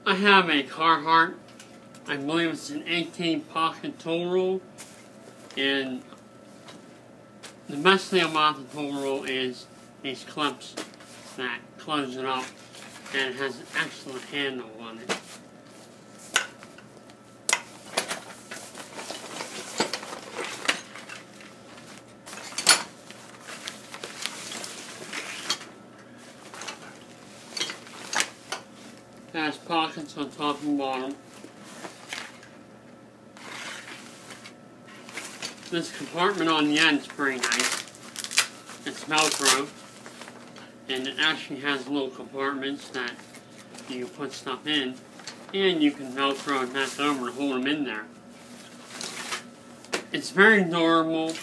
I have a Carhartt, I believe it's an 18 pocket tool rule, and the best thing about the tool rule is these clips that close it up, and it has an excellent handle on it. It has pockets on top and bottom. This compartment on the end is pretty nice. It's Velcro, and it actually has little compartments that you can put stuff in, and you can Velcro it back over to hold them in there. It's very durable.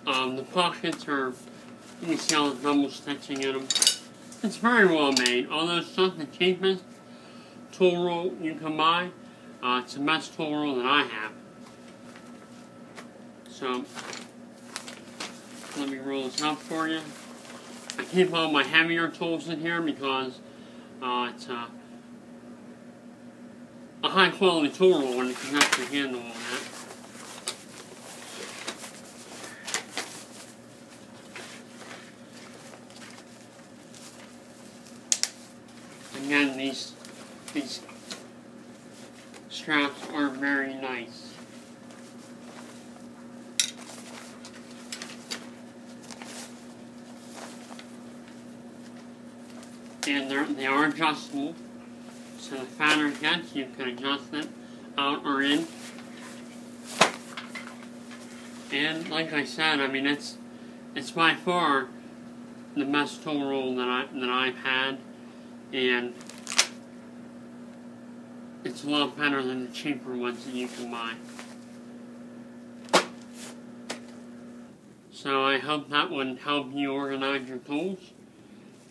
The pockets are, you can see all the double stitching in them. It's very well made. Although it's not the cheapest tool roll you can buy, it's the best tool roll that I have. So, let me roll this up for you. I keep all my heavier tools in here because it's a high quality tool roll and it can actually handle all that. Again, these straps are very nice. And they are adjustable, so the fatter it gets, you can adjust it out or in. And like I said, I mean it's by far the best tool roll that I've had, and it's a lot better than the cheaper ones that you can buy. So I hope that would help you organize your tools.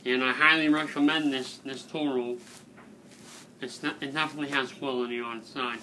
And I highly recommend this tool roll. It definitely has quality on its side.